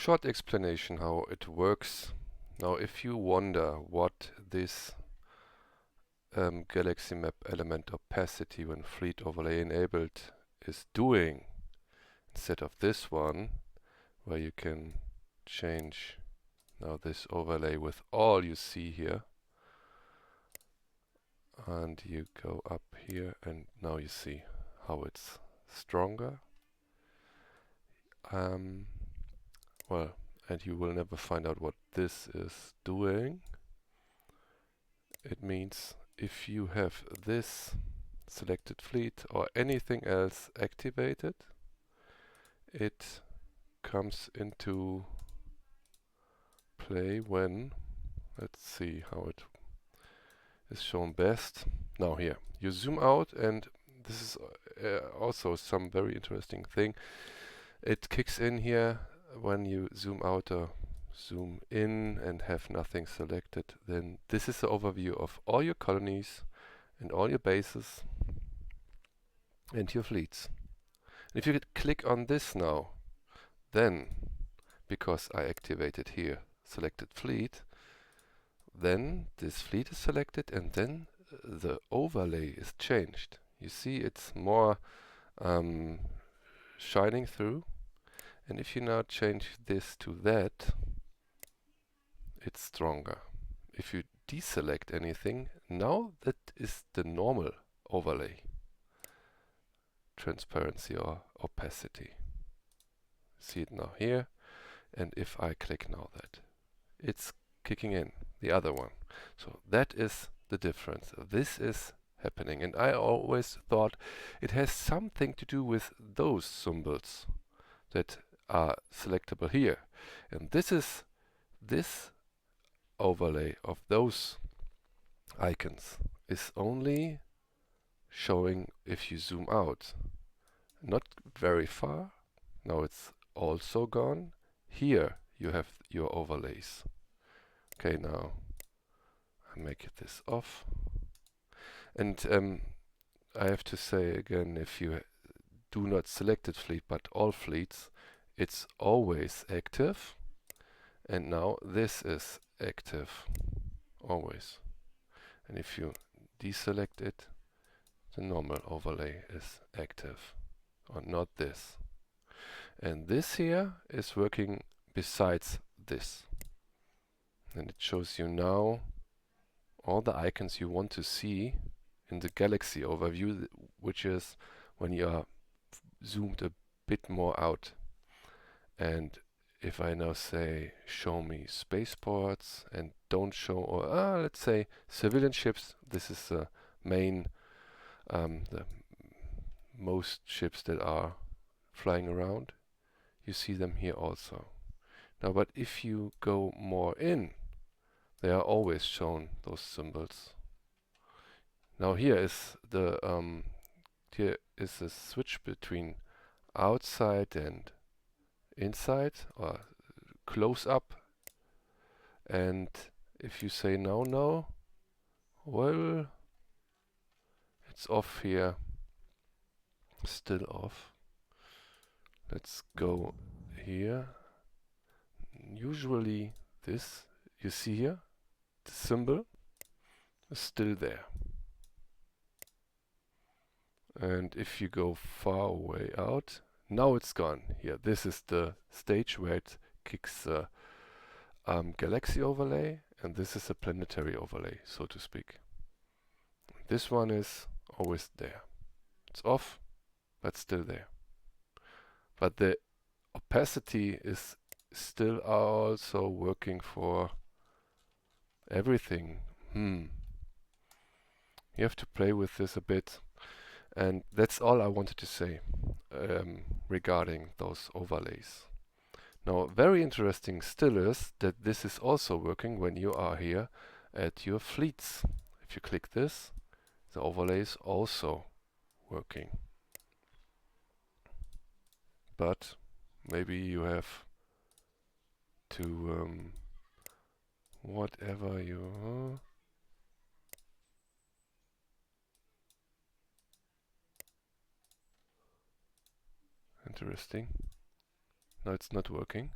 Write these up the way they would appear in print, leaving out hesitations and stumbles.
Short explanation how it works. Now, if you wonder what this Galaxy Map element opacity when fleet overlay enabled is doing, instead of this one, where you can change now this overlay with all you see here, and you go up here and now you see how it's stronger. Well, and you will never find out what this is doing. It means if you have this selected fleet or anything else activated, it comes into play when, let's see how it is shown best. Now here, you zoom out, and this is also some very interesting thing. It kicks in here when you zoom out or zoom in and have nothing selected. Then this is the overview of all your colonies and all your bases and your fleets. And if you click on this now, then, because I activated here selected fleet, then this fleet is selected and then the overlay is changed. You see it's more shining through. And if you now change this to that, it's stronger. If you deselect anything, now that is the normal overlay. Transparency or opacity. See it now here. And if I click now that, it's kicking in, the other one. So that is the difference. This is happening. And I always thought it has something to do with those symbols that are selectable here. And this overlay of those icons is only showing if you zoom out. Not very far. Now it's also gone. Here you have your overlays. Okay, now I make this off. And I have to say again, if you do not selected fleet but all fleets, it's always active. And now this is active, always. And if you deselect it, the normal overlay is active, or not this. And this here is working besides this. And it shows you now all the icons you want to see in the Galaxy overview, which is when you are zoomed a bit more out. And if I now say show me spaceports and don't show, or let's say civilian ships, this is the main, the most ships that are flying around, you see them here also. Now, but if you go more in, they are always shown, those symbols. Now here is the a switch between outside and inside, or close up. And if you say no, well, it's off here, still off. Let's go here. Usually this, you see here, the symbol is still there. And if you go far away out, now it's gone. Here, this is the stage where it kicks the galaxy overlay, and this is a planetary overlay, so to speak. This one is always there. It's off, but still there. But the opacity is still also working for everything. You have to play with this a bit. And that's all I wanted to say regarding those overlays. Now, very interesting still is that this is also working when you are here at your fleets. If you click this, the overlay is also working. But maybe you have to whatever you interesting. No, it's not working.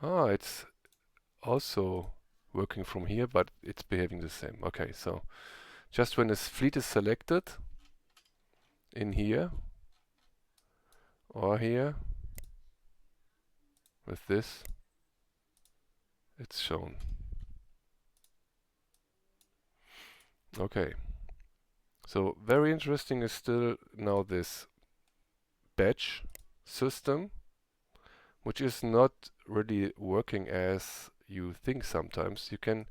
Ah, it's also working from here, but it's behaving the same. Okay, so just when this fleet is selected in here or here with this, it's shown. Okay, so very interesting is still now this batch system, which is not really working as you think sometimes. You can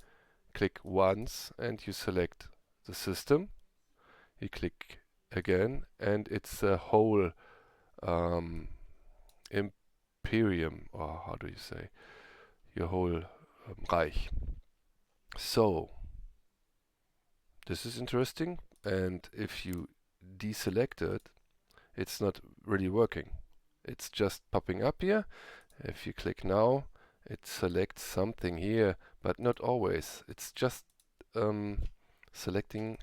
click once and you select the system. You click again and it's a whole imperium, or how do you say, your whole Reich. So this is interesting, and if you deselect it, it's not really working. It's just popping up here. If you click now, it selects something here, but not always. It's just selecting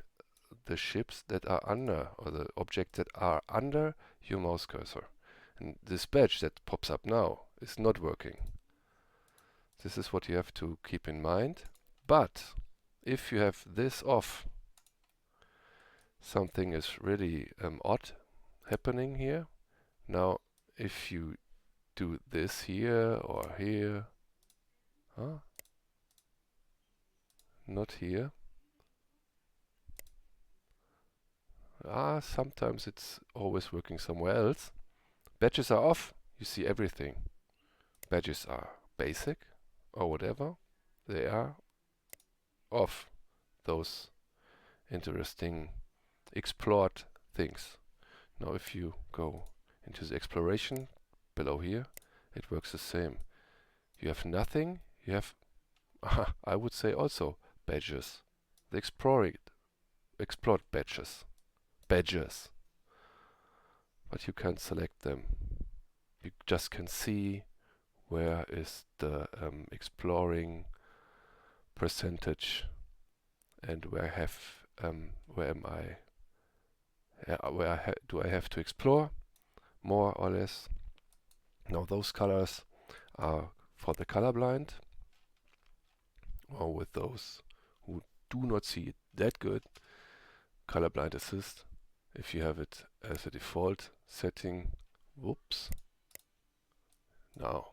the ships that are under, or the objects that are under your mouse cursor. And this badge that pops up now is not working. This is what you have to keep in mind. But if you have this off, something is really odd happening here. Now, if you do this here or here, not here. Sometimes it's always working somewhere else. Badges are off, you see everything. Badges are basic or whatever. They are off, those interesting explored things. Now if you go into the exploration below here, it works the same. You have nothing, you have, I would say also, badges. The explored badges. Badges. But you can't select them. You just can see where is the exploring percentage and where do I have to explore more or less. Now those colors are for the colorblind, or with those who do not see it that good. Colorblind assist, if you have it as a default setting, whoops. Now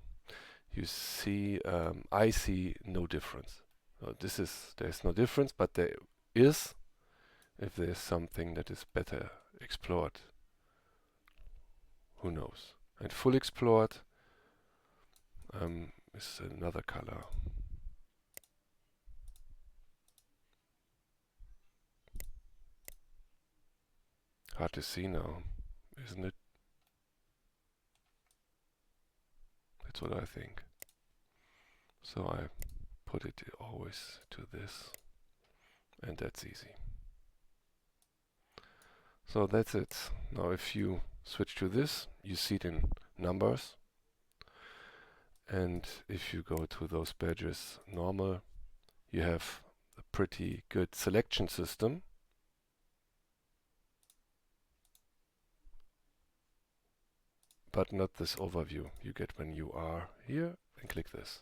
you see, I see no difference. There's no difference, but there is if there's something that is better explored. Who knows? And full explored is another color. Hard to see now, isn't it? That's what I think. So I put it always to this, and that's easy. So that's it. Now if you switch to this, you see it in numbers. And if you go to those badges normal, you have a pretty good selection system. But not this overview you get when you are here and click this.